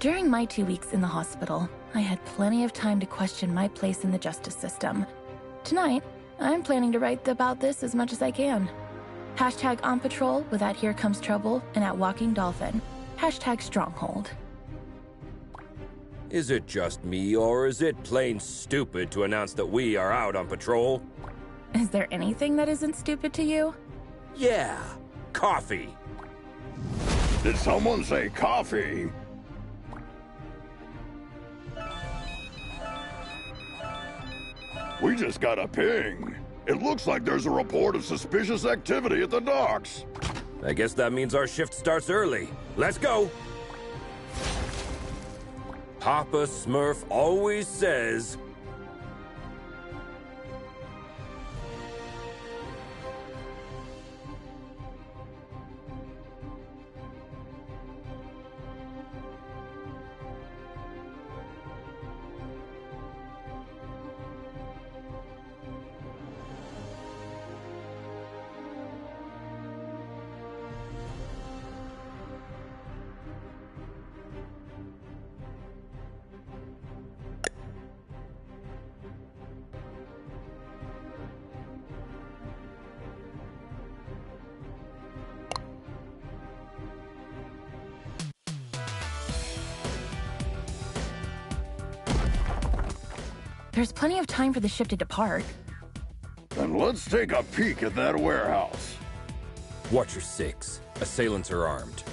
During my 2 weeks in the hospital, I had plenty of time to question my place in the justice system. Tonight, I'm planning to write about this as much as I can. Hashtag on patrol with at Here Comes Trouble and at Walking Dolphin. Hashtag Stronghold. Is it just me, or is it plain stupid to announce that we are out on patrol? Is there anything that isn't stupid to you? Yeah, coffee. Did someone say coffee? We just got a ping. It looks like there's a report of suspicious activity at the docks. I guess that means our shift starts early. Let's go! Papa Smurf always says... There's plenty of time for the ship to depart. Then let's take a peek at that warehouse. Watcher 6. Assailants are armed.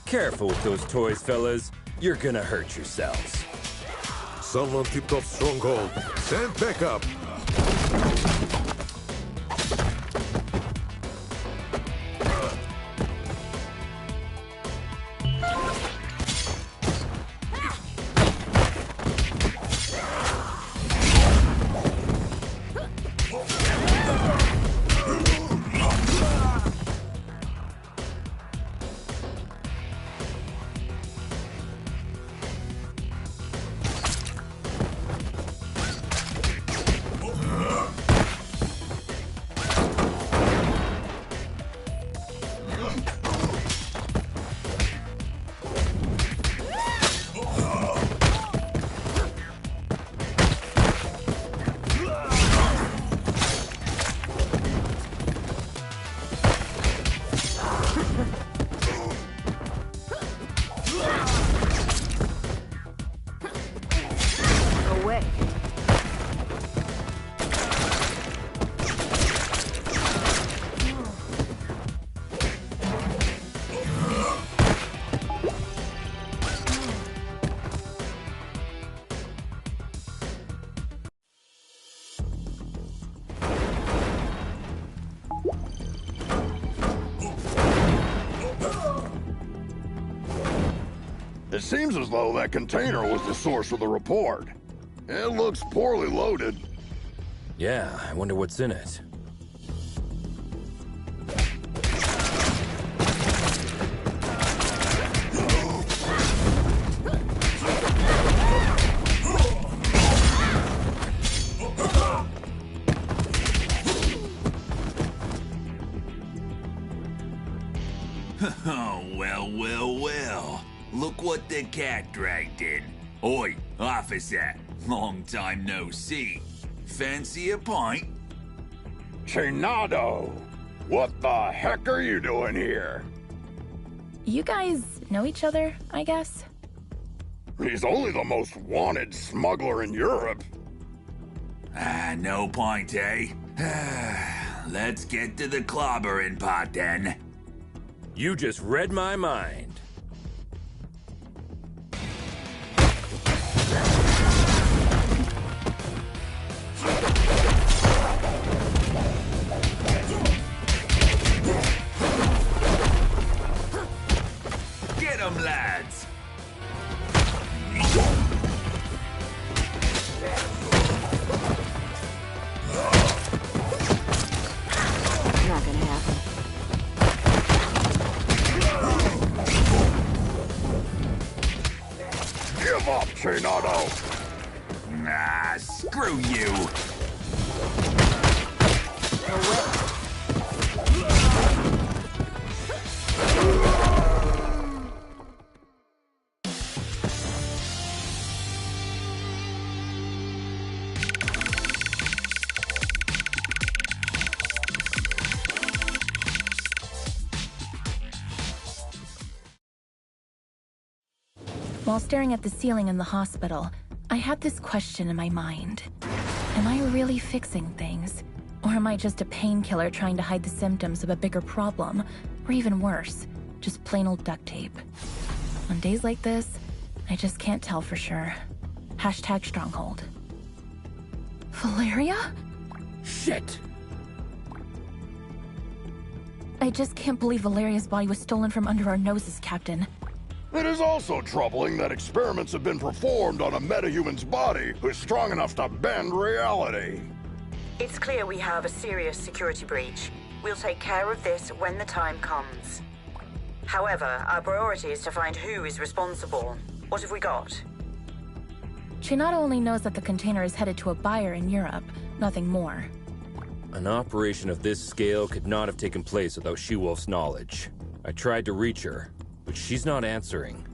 Careful with those toys, fellas. You're gonna hurt yourselves. Someone tipped off Stronghold. Send backup. It seems as though that container was the source of the report. It looks poorly loaded. Yeah, I wonder what's in it. Oh, well. Look what the cat dragged in. Oi, officer, Long time no see. Fancy a pint? Chinado, what the heck are you doing here? You guys know each other, I guess? He's only the most wanted smuggler in Europe. No point, eh? Let's get to the clobbering pot then. You just read my mind. Get 'em, lads! Not gonna happen. Give up, Chinado! Screw you! While staring at the ceiling in the hospital, I had this question in my mind. Am I really fixing things? Or am I just a painkiller trying to hide the symptoms of a bigger problem? Or even worse, just plain old duct tape? On days like this, I just can't tell for sure. Hashtag Stronghold. Valeria? Shit! I just can't believe Valeria's body was stolen from under our noses, Captain. It is also troubling that experiments have been performed on a metahuman's body who's strong enough to bend reality. It's clear we have a serious security breach. We'll take care of this when the time comes. However, our priority is to find who is responsible. What have we got? Chinado only knows that the container is headed to a buyer in Europe, nothing more. An operation of this scale could not have taken place without She-Wolf's knowledge. I tried to reach her, but she's not answering.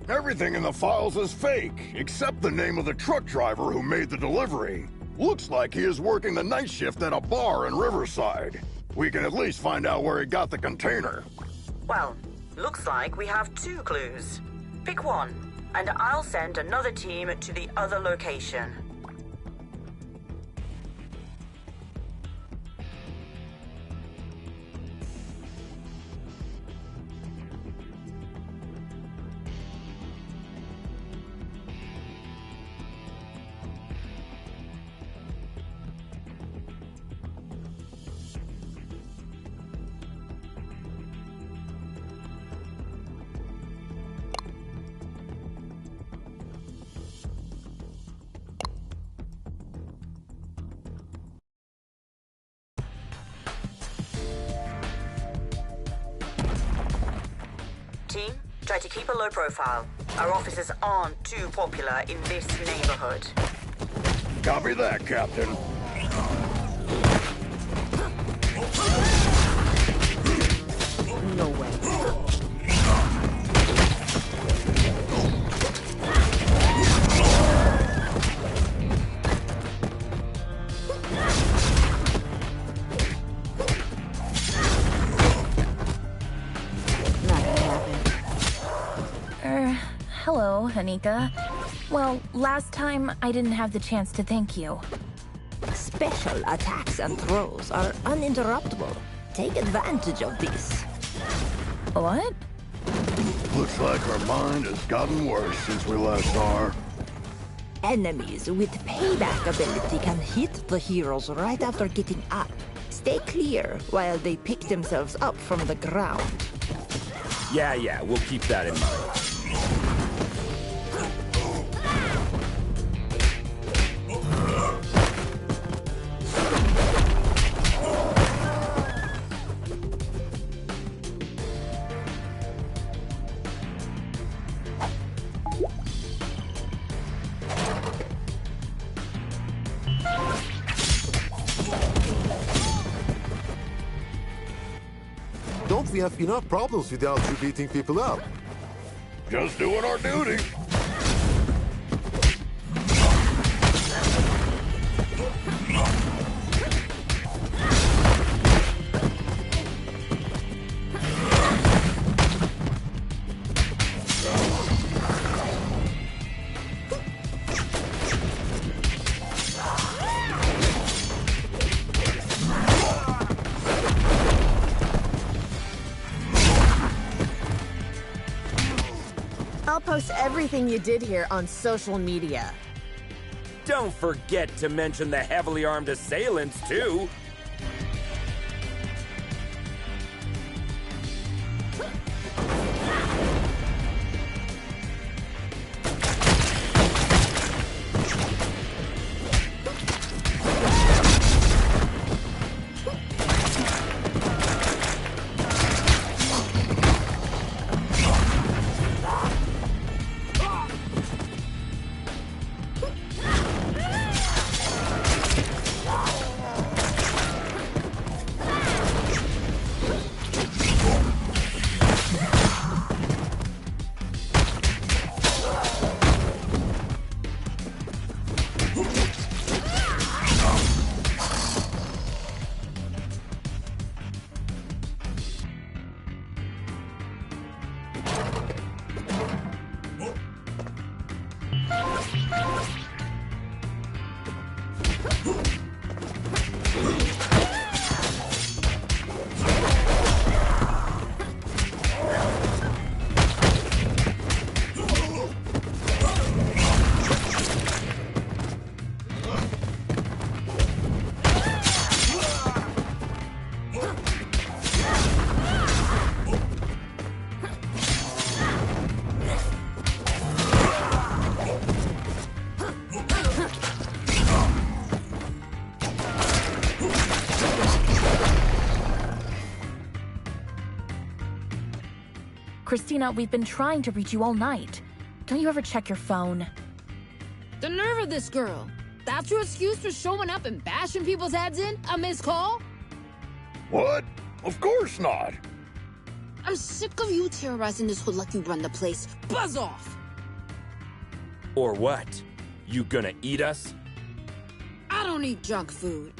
Everything in the files is fake, except the name of the truck driver who made the delivery. Looks like he is working the night shift at a bar in Riverside. We can at least find out where he got the container. Well, looks like we have 2 clues. Pick one, and I'll send another team to the other location. Team, try to keep a low profile. Our officers aren't too popular in this neighborhood. Copy that, Captain. No way. Hello, Anika. Well, last time I didn't have the chance to thank you. Special attacks and throws are uninterruptible. Take advantage of this. What? Looks like our mind has gotten worse since we last saw her. Enemies with payback ability can hit the heroes right after getting up. Stay clear while they pick themselves up from the ground. Yeah, we'll keep that in mind. Don't we have enough problems without you beating people up? Just doing our duty. everything you did here on social media. Don't forget to mention the heavily armed assailants, too. Christina, we've been trying to reach you all night. Don't you ever check your phone? The nerve of this girl. That's your excuse for showing up and bashing people's heads in? A missed call? What? Of course not. I'm sick of you terrorizing this hood like you run the place. Buzz off! Or what? You gonna eat us? I don't eat junk food.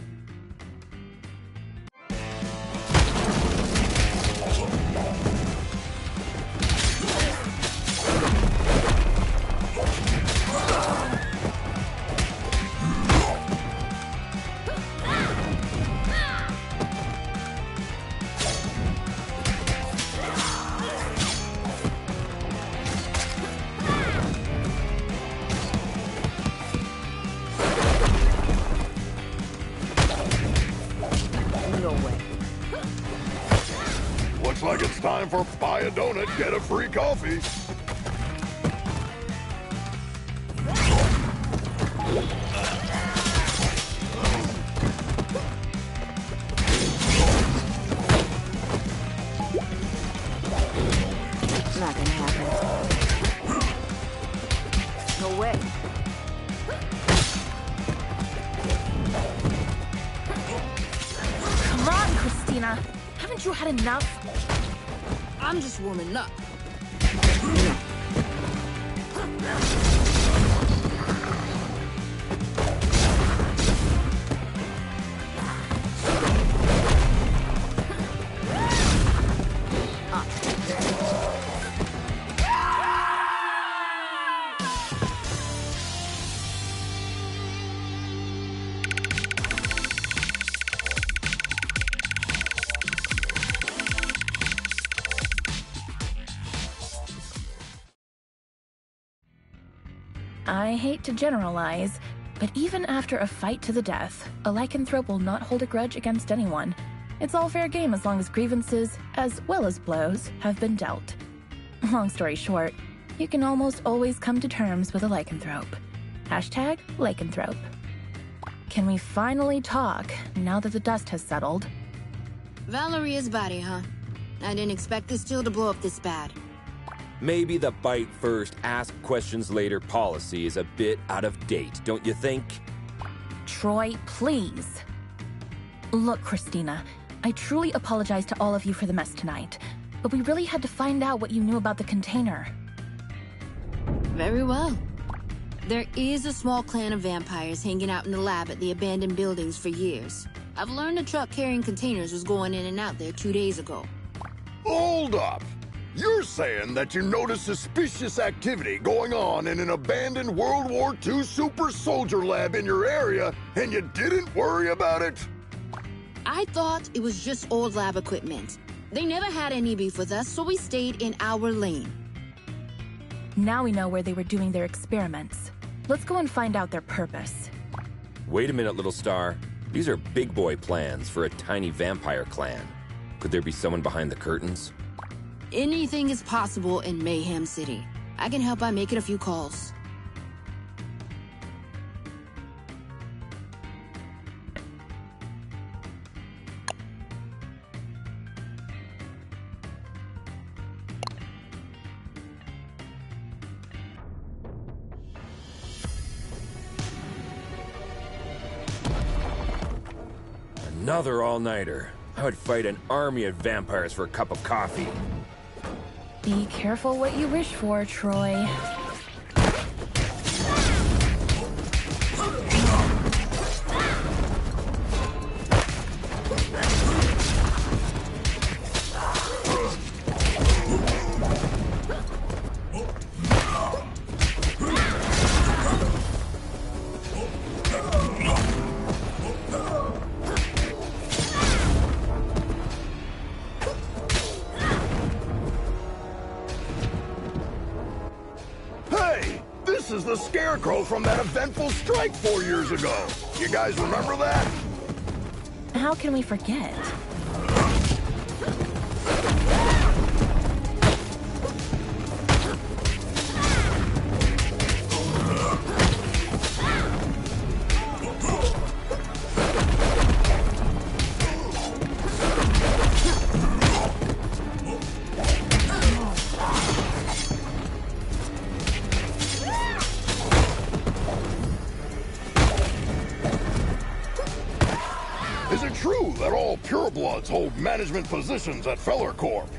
Looks like it's time for buy a donut, get a free coffee. Not gonna happen. No way. Come on, Christina. Haven't you had enough? I'm just warming up. I hate to generalize, but even after a fight to the death, a lycanthrope will not hold a grudge against anyone. It's all fair game as long as grievances, as well as blows, have been dealt. Long story short, you can almost always come to terms with a lycanthrope. Hashtag lycanthrope. Can we finally talk, now that the dust has settled? Valeria's body, huh? I didn't expect this deal to blow up this bad. Maybe the bite first, ask questions later policy is a bit out of date, don't you think? Troy, please. Look, Christina, I truly apologize to all of you for the mess tonight, but we really had to find out what you knew about the container. Very well. There is a small clan of vampires hanging out in the lab at the abandoned buildings for years. I've learned a truck carrying containers was going in and out there 2 days ago. Hold up! You're saying that you noticed suspicious activity going on in an abandoned World War II super soldier lab in your area, and you didn't worry about it? I thought it was just old lab equipment. They never had any beef with us, so we stayed in our lane. Now we know where they were doing their experiments. Let's go and find out their purpose. Wait a minute, little star. These are big boy plans for a tiny vampire clan. Could there be someone behind the curtains? Anything is possible in Mayhem City. I can help by making a few calls. Another all-nighter. I would fight an army of vampires for a cup of coffee. Be careful what you wish for, Troy. This is the Scarecrow from that eventful strike 4 years ago. You guys remember that? How can we forget? Is it true that all purebloods hold management positions at Feller Corp?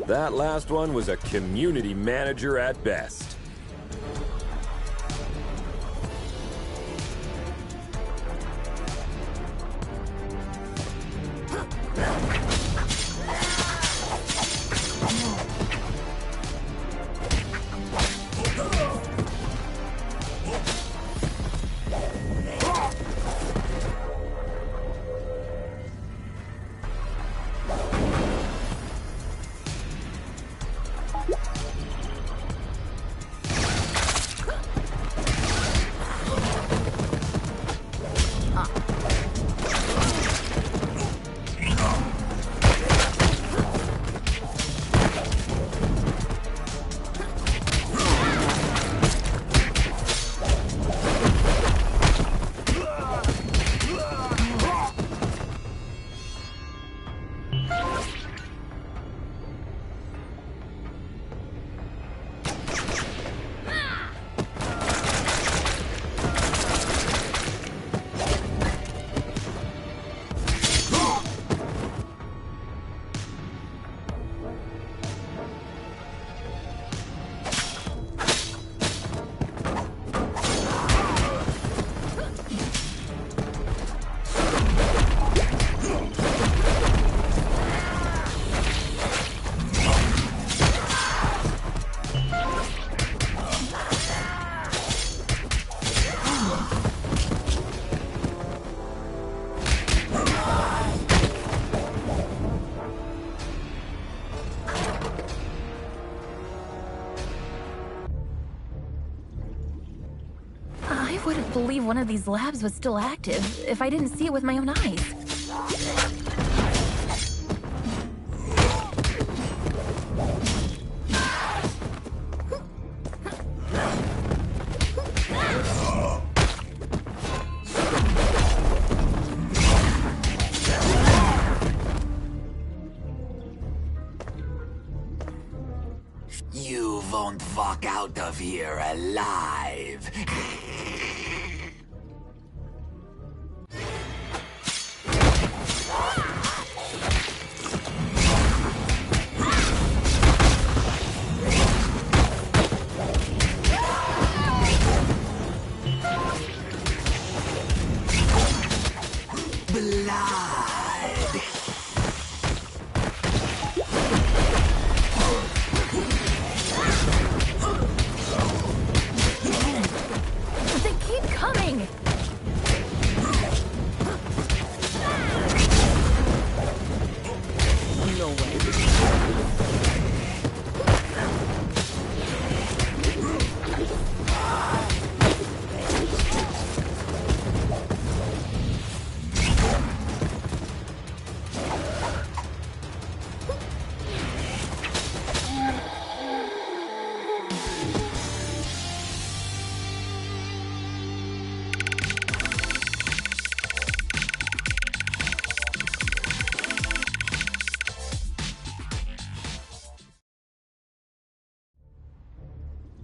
That last one was a community manager at best. I wouldn't believe one of these labs was still active if I didn't see it with my own eyes. You won't walk out of here alive.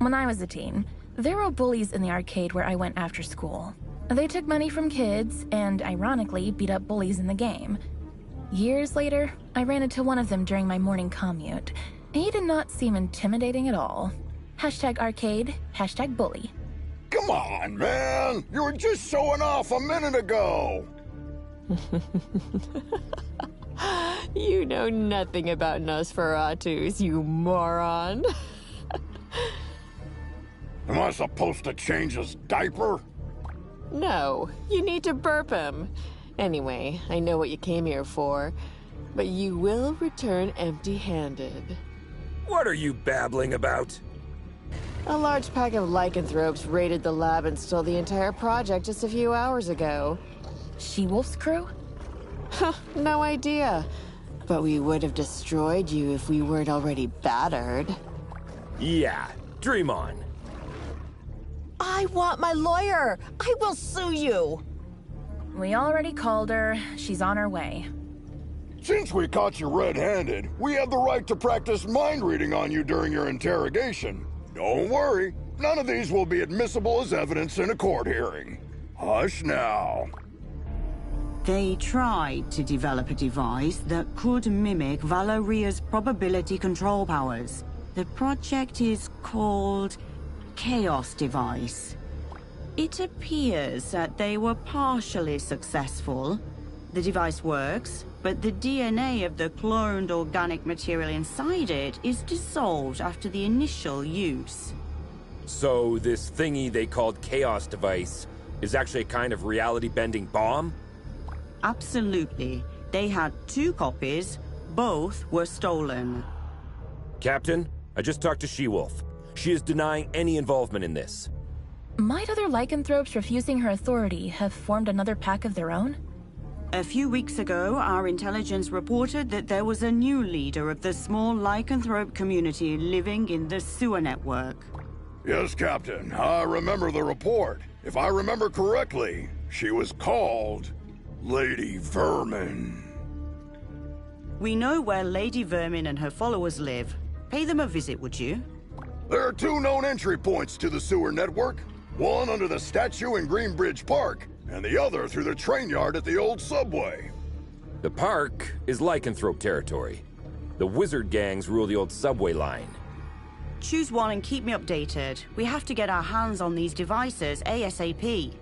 When I was a teen, there were bullies in the arcade where I went after school. They took money from kids and, ironically, beat up bullies in the game. Years later, I ran into one of them during my morning commute. He did not seem intimidating at all. #arcade, #bully. Come on, man! You were just showing off a minute ago! You know nothing about Nosferatus, you moron. Am I supposed to change his diaper? No, you need to burp him. Anyway, I know what you came here for, but you will return empty-handed. What are you babbling about? A large pack of lycanthropes raided the lab and stole the entire project just a few hours ago. She-Wolf's crew? No idea. But we would have destroyed you if we weren't already battered. Yeah, dream on. I want my lawyer! I will sue you! We already called her. She's on her way. Since we caught you red-handed, we have the right to practice mind reading on you during your interrogation. Don't worry, none of these will be admissible as evidence in a court hearing. Hush now. They tried to develop a device that could mimic Valoria's probability control powers. The project is called Chaos Device. It appears that they were partially successful. The device works, but the DNA of the cloned organic material inside it is dissolved after the initial use. So this thingy they called Chaos Device is actually a kind of reality-bending bomb? Absolutely. They had 2 copies. Both were stolen. Captain, I just talked to She-Wolf. She is denying any involvement in this. Might other lycanthropes refusing her authority have formed another pack of their own? A few weeks ago, our intelligence reported that there was a new leader of the small lycanthrope community living in the sewer network. Yes, Captain. I remember the report. If I remember correctly, she was called Lady Vermin. We know where Lady Vermin and her followers live. Pay them a visit, would you? There are 2 known entry points to the sewer network. One under the statue in Greenbridge Park, and the other through the train yard at the old subway. The park is lycanthrope territory. The wizard gangs rule the old subway line. Choose one and keep me updated. We have to get our hands on these devices ASAP.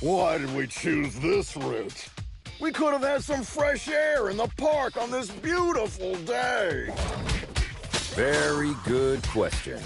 Why did we choose this route? We could have had some fresh air in the park on this beautiful day. Very good question.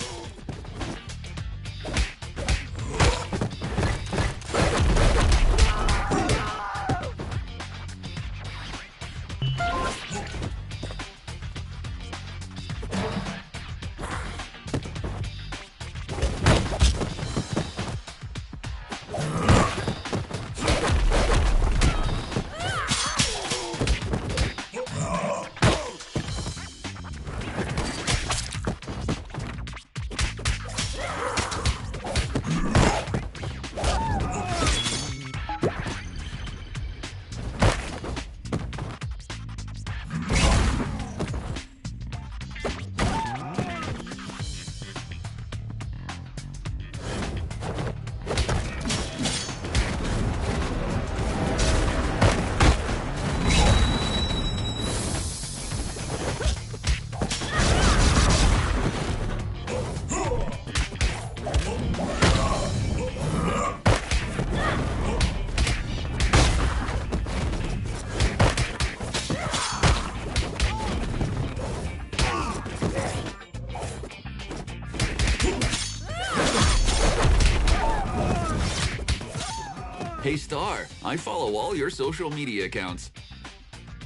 Hey, Star, I follow all your social media accounts.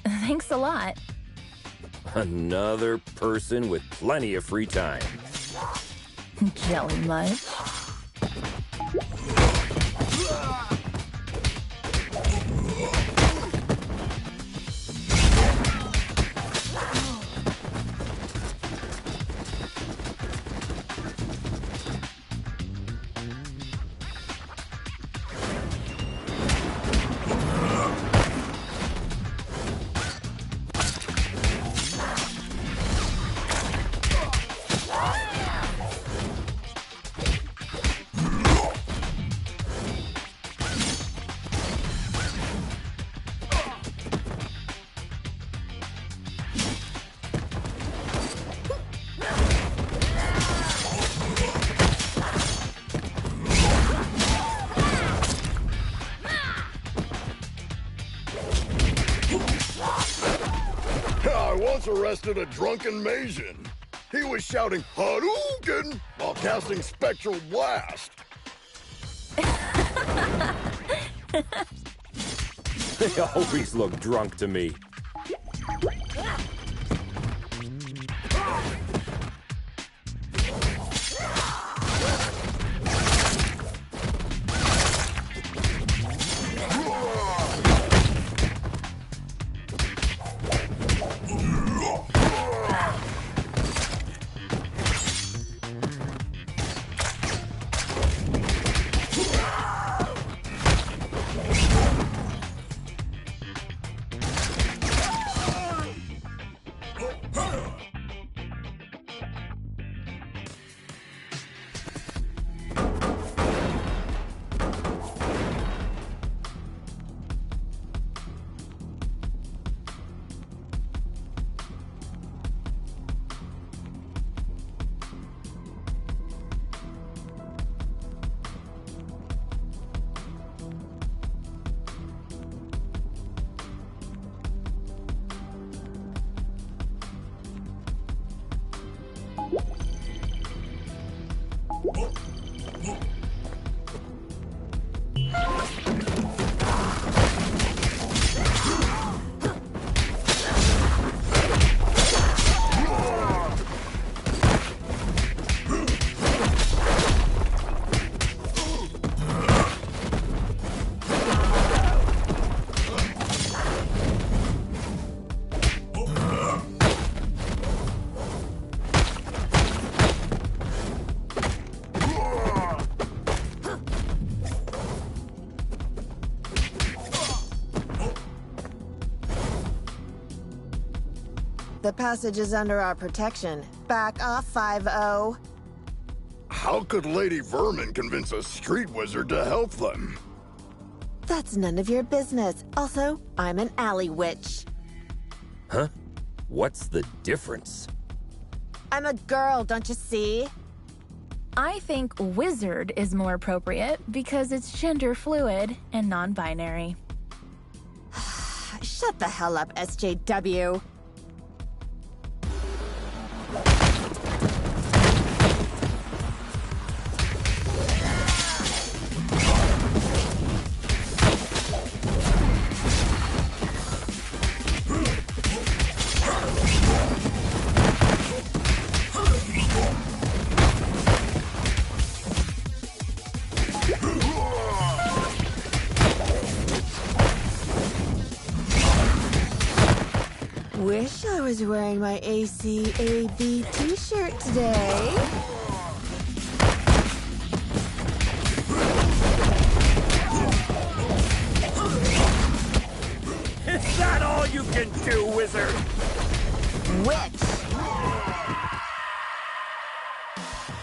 Thanks a lot. Another person with plenty of free time. Jelly much? once arrested a drunken Maysian. He was shouting Hadouken while casting Spectral Blast. They always look drunk to me. The passage is under our protection. Back off, 5-0. How could Lady Vermin convince a street wizard to help them? That's none of your business. Also, I'm an alley witch. Huh? What's the difference? I'm a girl, don't you see? I think wizard is more appropriate because it's gender fluid and non-binary. Shut the hell up, SJW. Wish I was wearing my ACAB t-shirt today. Is that all you can do, wizard? Witch!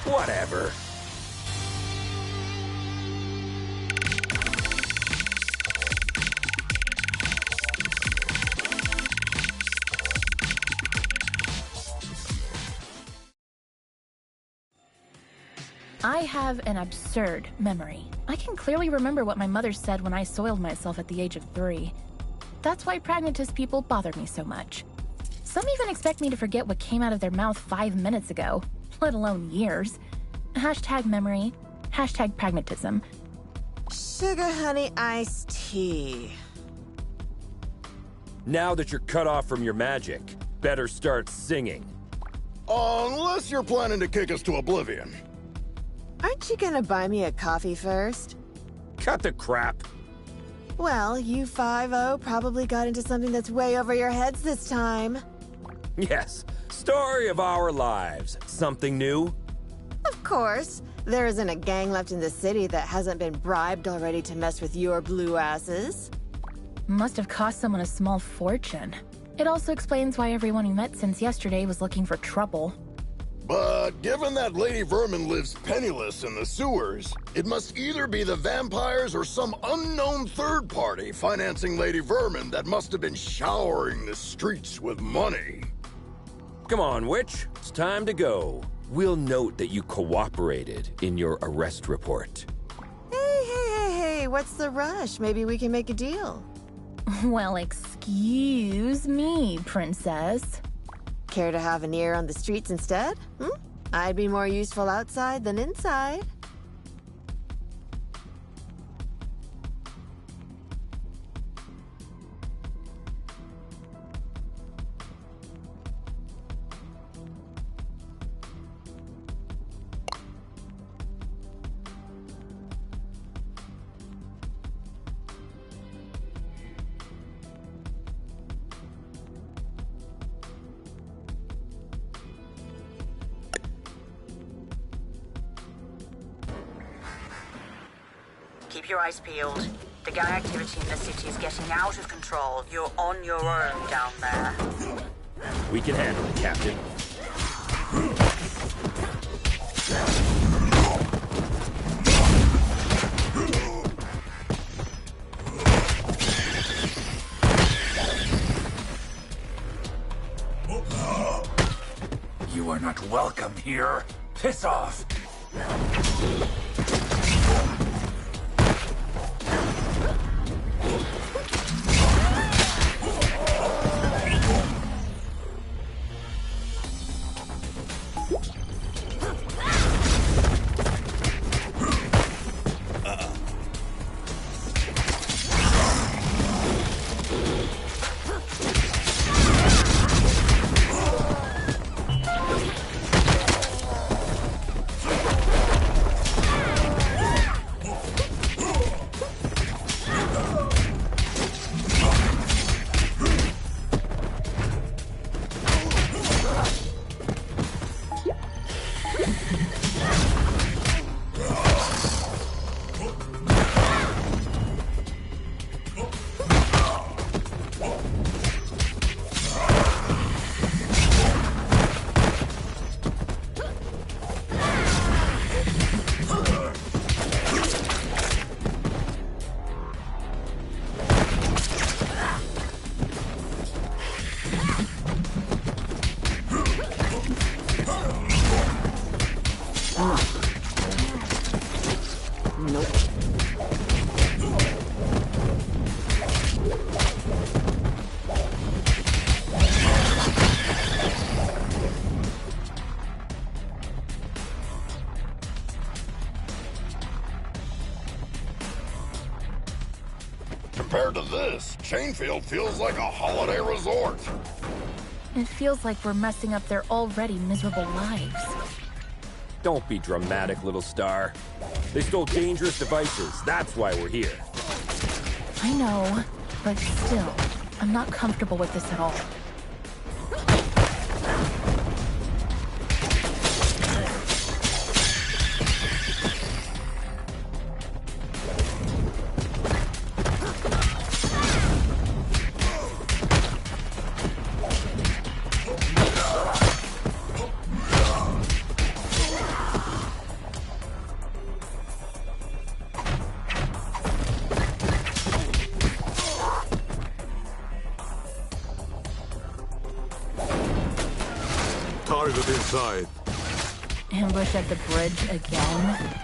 Whatever. I have an absurd memory. I can clearly remember what my mother said when I soiled myself at the age of 3. That's why pragmatist people bother me so much. Some even expect me to forget what came out of their mouth 5 minutes ago, let alone years. Hashtag memory, hashtag pragmatism. Sugar honey iced tea. Now that you're cut off from your magic, better start singing. Unless you're planning to kick us to oblivion. Aren't you gonna buy me a coffee first? Cut the crap. Well, you 5-0 probably got into something that's way over your heads this time. Yes, story of our lives. Something new? Of course. There isn't a gang left in the city that hasn't been bribed already to mess with your blue asses. Must have cost someone a small fortune. It also explains why everyone we met since yesterday was looking for trouble. But given that Lady Vermin lives penniless in the sewers, it must either be the vampires or some unknown third party financing Lady Vermin that must have been showering the streets with money. Come on, witch. It's time to go. We'll note that you cooperated in your arrest report. Hey, what's the rush? Maybe we can make a deal. Well, excuse me, princess. Care to have an ear on the streets instead? I'd be more useful outside than inside. Keep your eyes peeled. The gang activity in the city is getting out of control. You're on your own down there. We can handle it, Captain. You are not welcome here. Piss off! Compared to this, Chainfield feels like a holiday resort. It feels like we're messing up their already miserable lives. Don't be dramatic, little star. They stole dangerous devices. That's why we're here. I know, but still, I'm not comfortable with this at all. Target inside. Ambush at the bridge again?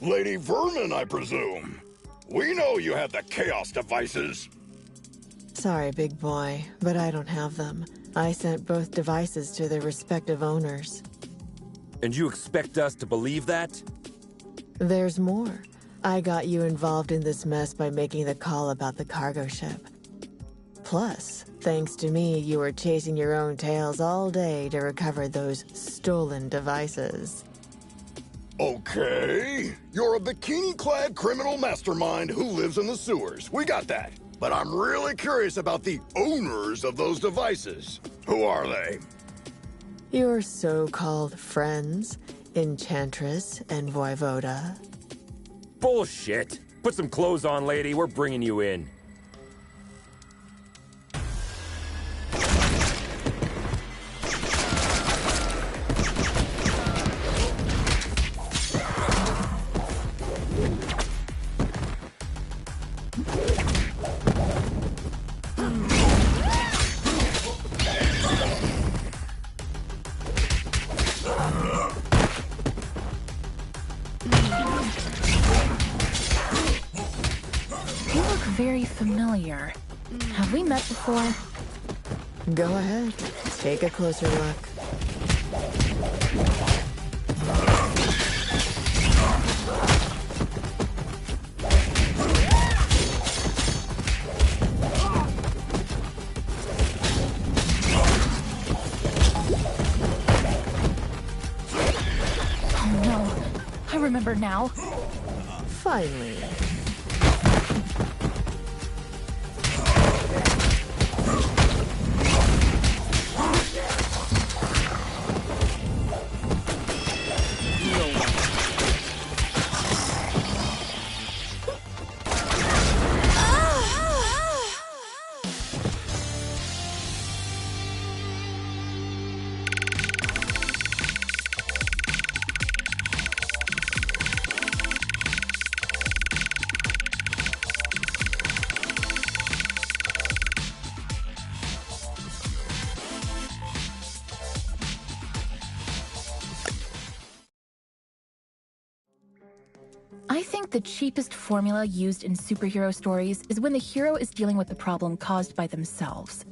Lady Vermin, I presume. We know you have the Chaos devices. Sorry, big boy, but I don't have them. I sent both devices to their respective owners. And you expect us to believe that? There's more. I got you involved in this mess by making the call about the cargo ship. Plus, thanks to me, you were chasing your own tails all day to recover those stolen devices. Okay. You're a bikini-clad criminal mastermind who lives in the sewers. We got that. But I'm really curious about the owners of those devices. Who are they? Your so-called friends, Enchantress and Voivoda. Bullshit! Put some clothes on, lady. We're bringing you in. Very familiar. Have we met before? Go ahead. Take a closer look. Oh no. I remember now. Finally. I think the cheapest formula used in superhero stories is when the hero is dealing with the problem caused by themselves.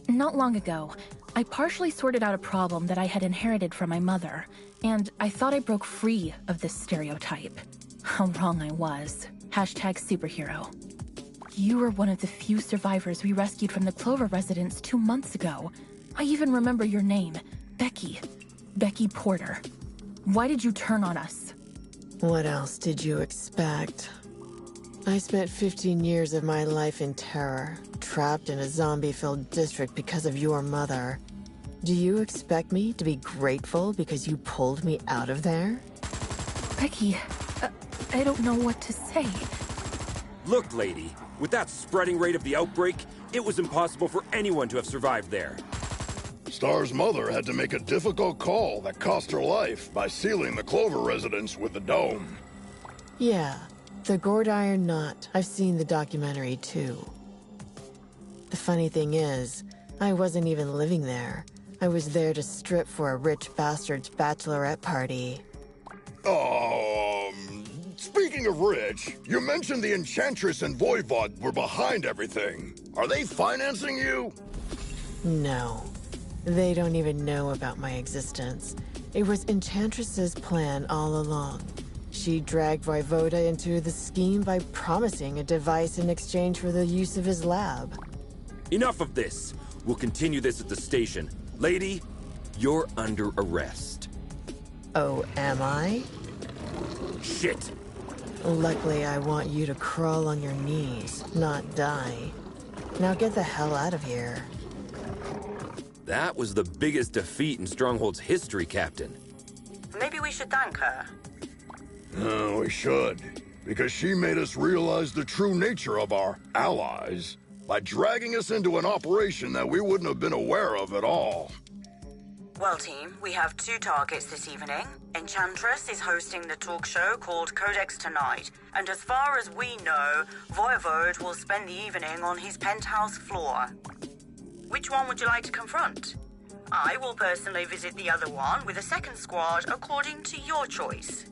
Not long ago, I partially sorted out a problem that I had inherited from my mother, and I thought I broke free of this stereotype. How wrong I was. #superhero. You were one of the few survivors we rescued from the Clover residence 2 months ago. I even remember your name, Becky. Becky Porter. Why did you turn on us? What else did you expect? I spent 15 years of my life in terror, trapped in a zombie-filled district because of your mother. Do you expect me to be grateful because you pulled me out of there? Becky, I don't know what to say. Look, lady, with that spreading rate of the outbreak, it was impossible for anyone to have survived there. Star's mother had to make a difficult call that cost her life by sealing the Clover residence with the dome. Yeah, the gourd iron knot. I've seen the documentary too. The funny thing is, I wasn't even living there. I was there to strip for a rich bastard's bachelorette party. Speaking of rich, you mentioned the Enchantress and Voivod were behind everything. Are they financing you? No. They don't even know about my existence. It was Enchantress's plan all along. She dragged Voivoda into the scheme by promising a device in exchange for the use of his lab. Enough of this. We'll continue this at the station. Lady, you're under arrest. Oh, am I? Shit. Luckily, I want you to crawl on your knees, not die. Now get the hell out of here. That was the biggest defeat in Stronghold's history, Captain. Maybe we should thank her. We should. Because she made us realize the true nature of our allies by dragging us into an operation that we wouldn't have been aware of at all. Well, team, we have 2 targets this evening. Enchantress is hosting the talk show called Codex tonight, and as far as we know, Voivod will spend the evening on his penthouse floor. Which one would you like to confront? I will personally visit the other one with a second squad according to your choice.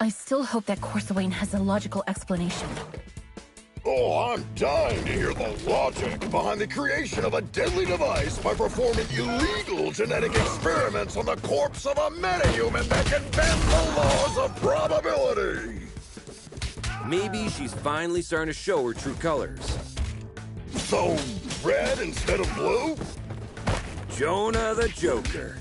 I still hope that Corsawane has a logical explanation. Oh, I'm dying to hear the logic behind the creation of a deadly device by performing illegal genetic experiments on the corpse of a metahuman that can bend the laws of probability. Maybe she's finally starting to show her true colors. So, red instead of blue? Jonah the Joker.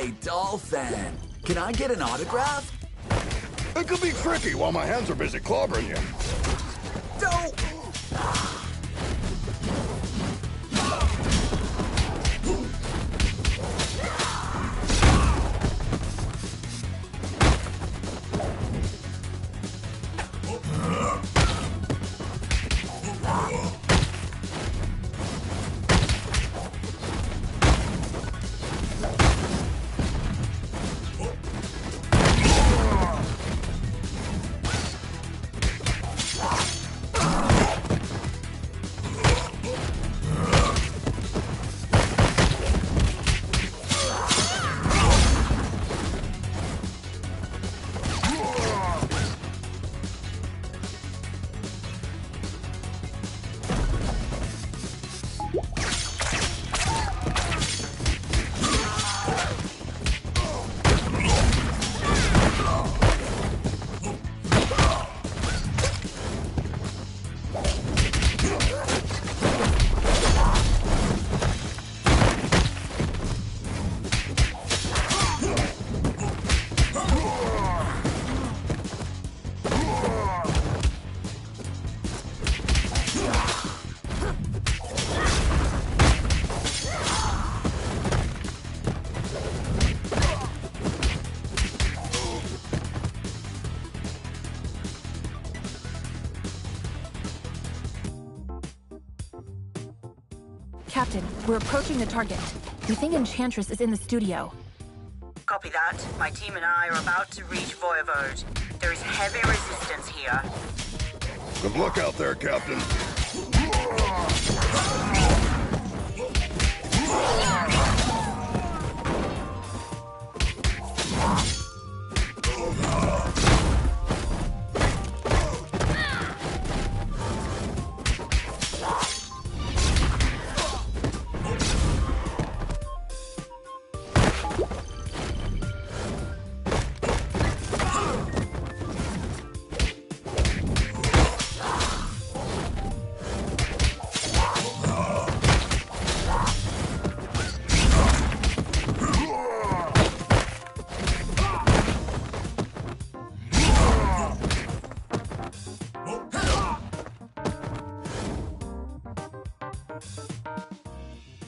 Hey, Dolphin! Can I get an autograph? It could be tricky while my hands are busy clobbering you. Don't! Captain, we're approaching the target. We think Enchantress is in the studio. Copy that. My team and I are about to reach Voivode. There is heavy resistance here. Good luck out there, Captain.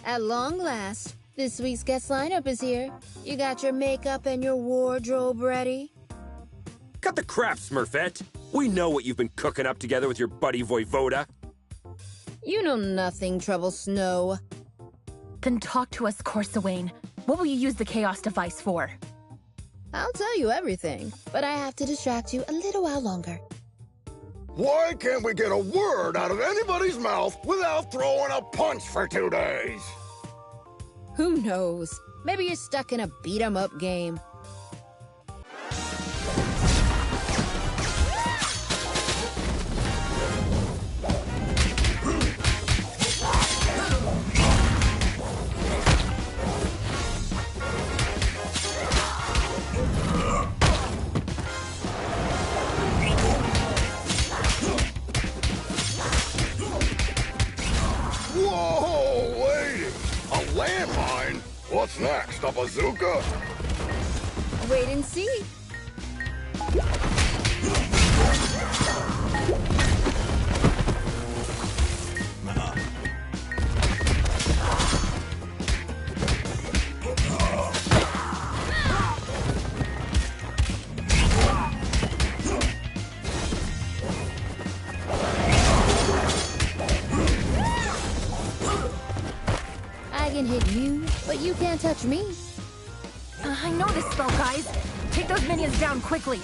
At long last, this week's guest lineup is here. You got your makeup and your wardrobe ready? Cut the crap, Smurfette. We know what you've been cooking up together with your buddy Voivoda. You know nothing, Trouble Snow. Then talk to us, Corsawane. What will you use the Chaos device for? I'll tell you everything, but I have to distract you a little while longer. Why can't we get a word out of anybody's mouth without throwing a punch for 2 days? Who knows? Maybe you're stuck in a beat-em-up game. Whoa, lady! A landmine? What's next, a bazooka? Wait and see. I can hit you, but you can't touch me. I know this spell, guys. Take those minions down quickly.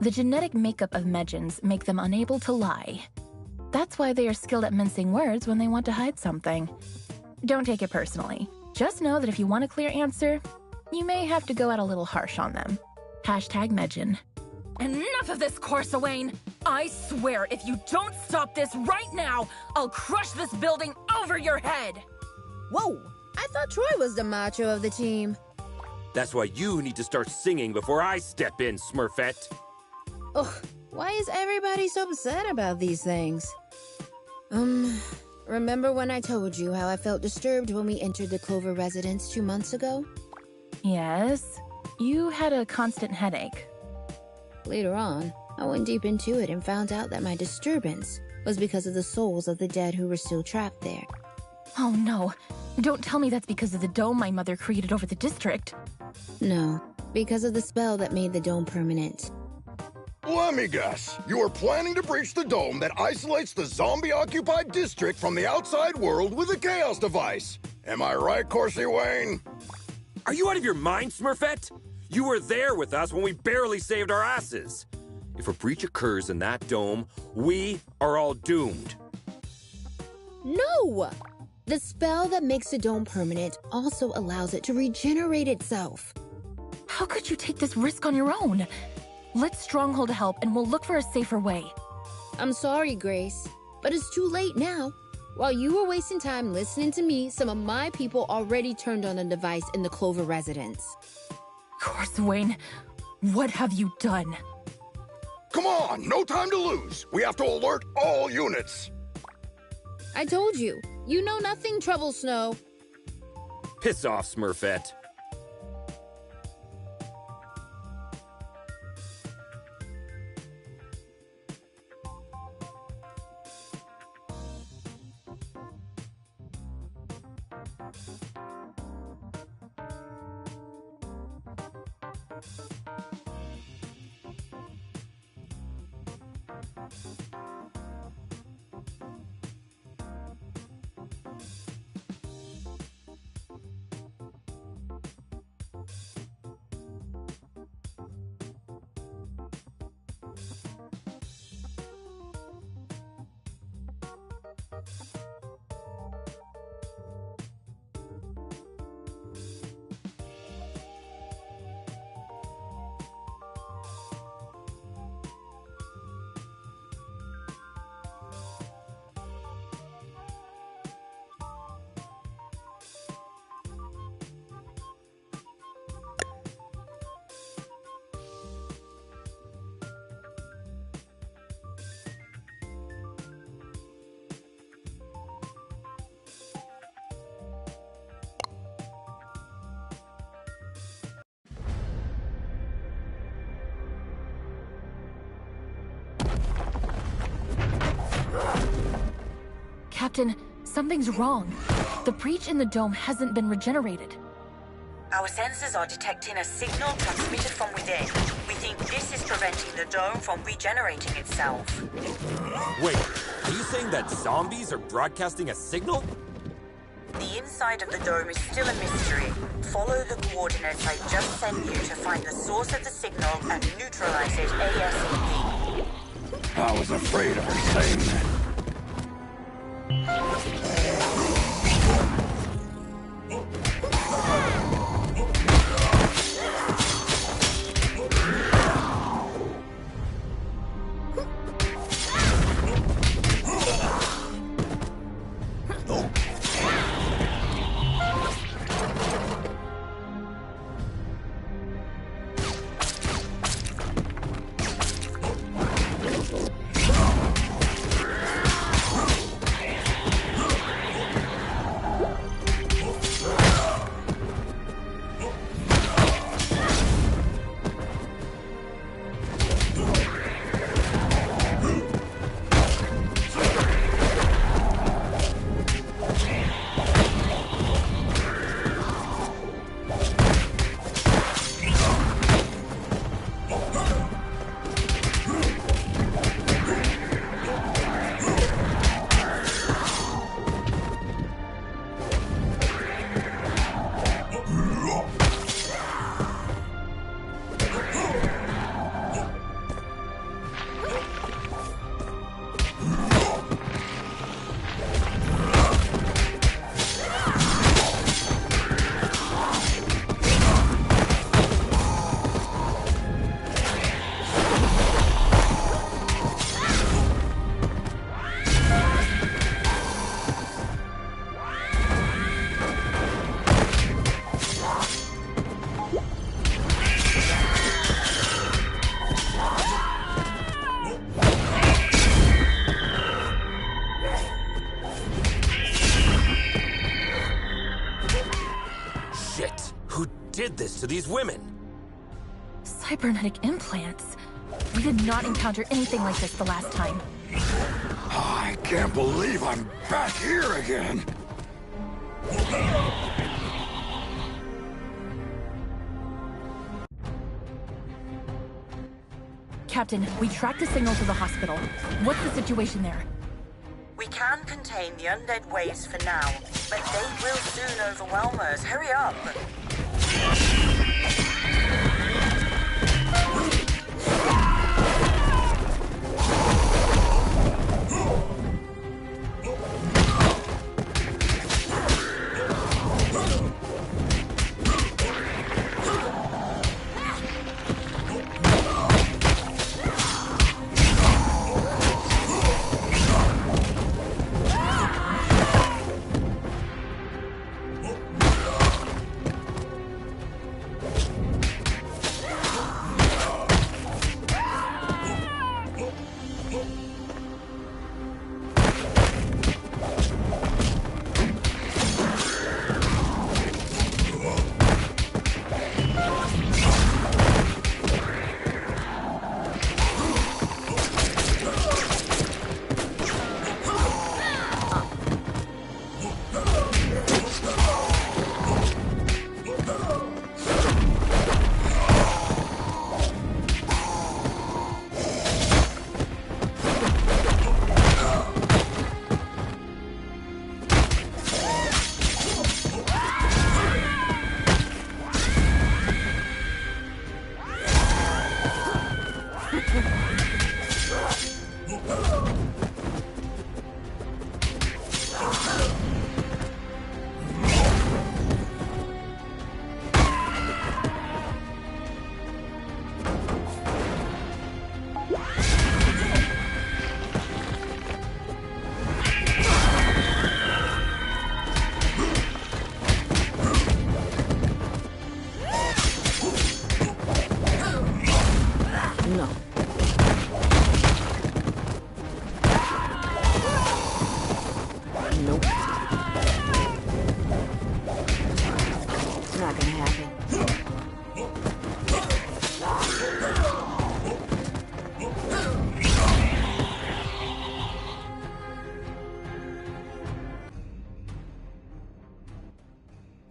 The genetic makeup of Medgens make them unable to lie. That's why they are skilled at mincing words when they want to hide something. Don't take it personally. Just know that if you want a clear answer, you may have to go out a little harsh on them. Hashtag Medgen. Enough of this, Corsawane! I swear, if you don't stop this right now, I'll crush this building over your head! Whoa! I thought Troy was the macho of the team. That's why you need to start singing before I step in, Smurfette. Ugh, why is everybody so upset about these things? Remember when I told you how I felt disturbed when we entered the Clover residence 2 months ago? Yes. You had a constant headache. Later on, I went deep into it and found out that my disturbance was because of the souls of the dead who were still trapped there. Oh no. Don't tell me that's because of the dome my mother created over the district. No, because of the spell that made the dome permanent. Let me guess. You are planning to breach the dome that isolates the zombie-occupied district from the outside world with a Chaos device. Am I right, Corsawane? Are you out of your mind, Smurfette? You were there with us when we barely saved our asses. If a breach occurs in that dome, we are all doomed. No! The spell that makes the dome permanent also allows it to regenerate itself. How could you take this risk on your own? Let Stronghold help and we'll look for a safer way. I'm sorry, Grace, but it's too late now. While you were wasting time listening to me, some of my people already turned on a device in the Clover residence. Wayne, what have you done? Come on, no time to lose. We have to alert all units. I told you. You know nothing, Trouble Snow. Piss off, Smurfette. Captain, something's wrong. The breach in the dome hasn't been regenerated. Our sensors are detecting a signal transmitted from within. We think this is preventing the dome from regenerating itself. Wait, are you saying that zombies are broadcasting a signal? The inside of the dome is still a mystery. Follow the coordinates I just sent you to find the source of the signal and neutralize it ASAP. I was afraid of her saying that. This to these women? Cybernetic implants? We did not encounter anything like this the last time. I can't believe I'm back here again. Captain, we tracked the signal to the hospital. What's the situation there? We can contain the undead waves for now, but they will soon overwhelm us. Hurry up!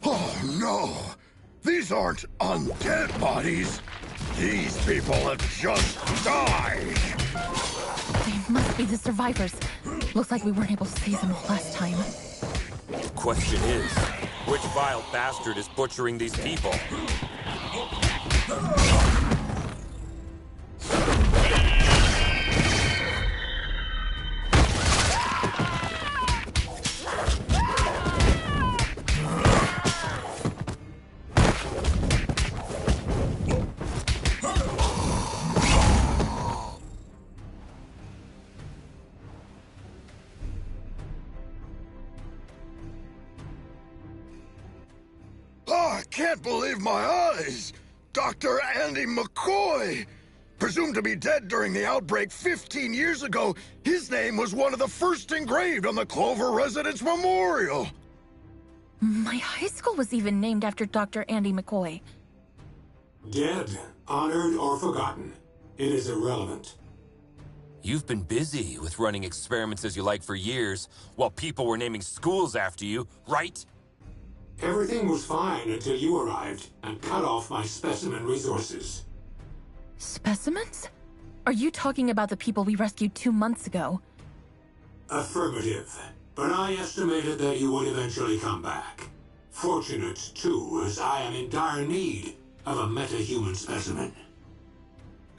Oh no! These aren't undead bodies! These people have just died! They must be the survivors. Looks like we weren't able to save them all last time. Question is, which vile bastard is butchering these people? I can't believe my eyes! Dr. Andy McCoy! Presumed to be dead during the outbreak 15 years ago, his name was one of the first engraved on the Clover Residence Memorial! My high school was even named after Dr. Andy McCoy. Dead, honored, or forgotten. It is irrelevant. You've been busy with running experiments as you like for years, while people were naming schools after you, right? Everything was fine until you arrived and cut off my specimen resources. Specimens? Are you talking about the people we rescued 2 months ago? Affirmative. But I estimated that you would eventually come back. Fortunate, too, as I am in dire need of a meta-human specimen.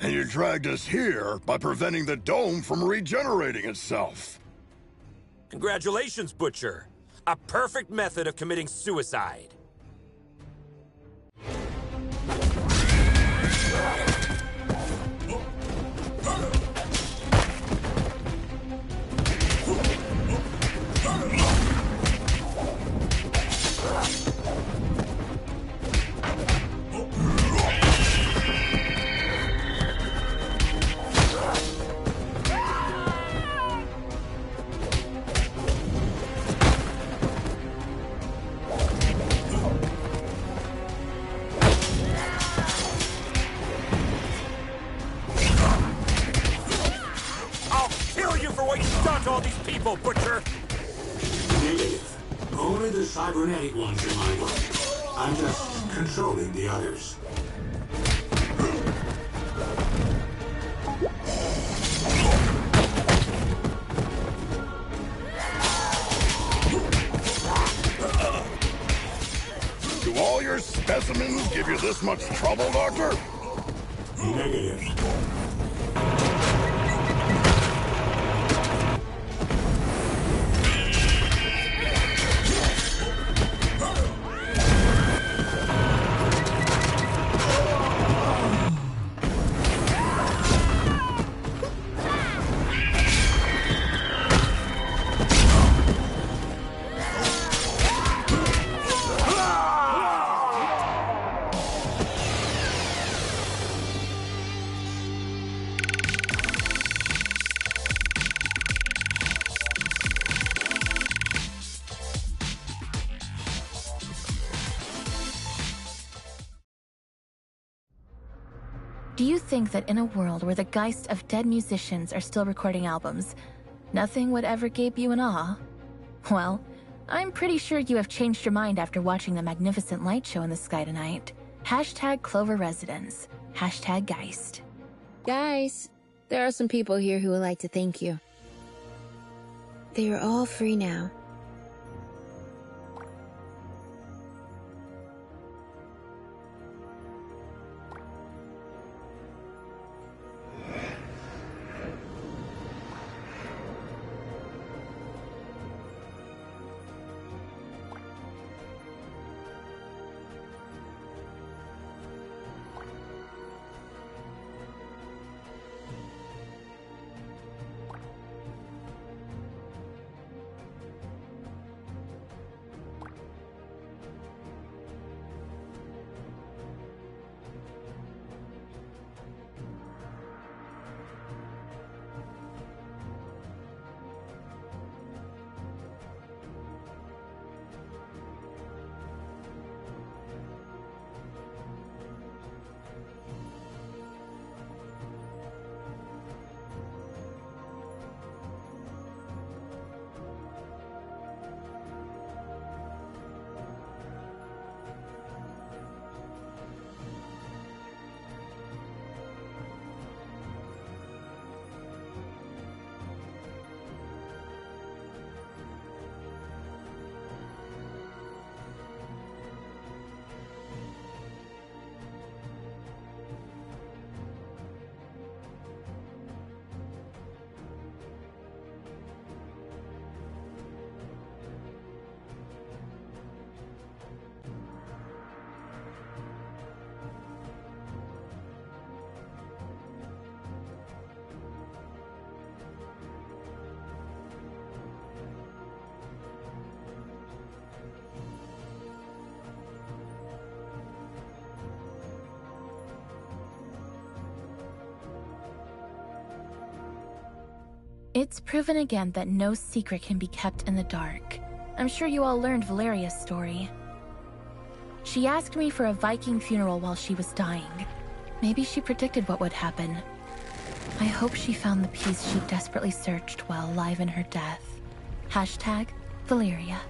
And you dragged us here by preventing the dome from regenerating itself. Congratulations, Butcher. A perfect method of committing suicide. All these people, Butcher! Negative. Only the cybernetic ones in my way. I'm just controlling the others. Do all your specimens give you this much trouble, Doctor? Negative. Do you think that in a world where the geists of dead musicians are still recording albums, nothing would ever gape you in awe? Well, I'm pretty sure you have changed your mind after watching the magnificent light show in the sky tonight. Hashtag Clover Residence. Hashtag Geist. Guys, there are some people here who would like to thank you. They are all free now. It's proven again that no secret can be kept in the dark. I'm sure you all learned Valeria's story. She asked me for a Viking funeral while she was dying. Maybe she predicted what would happen. I hope she found the peace she desperately searched while alive in her death. #Valeria.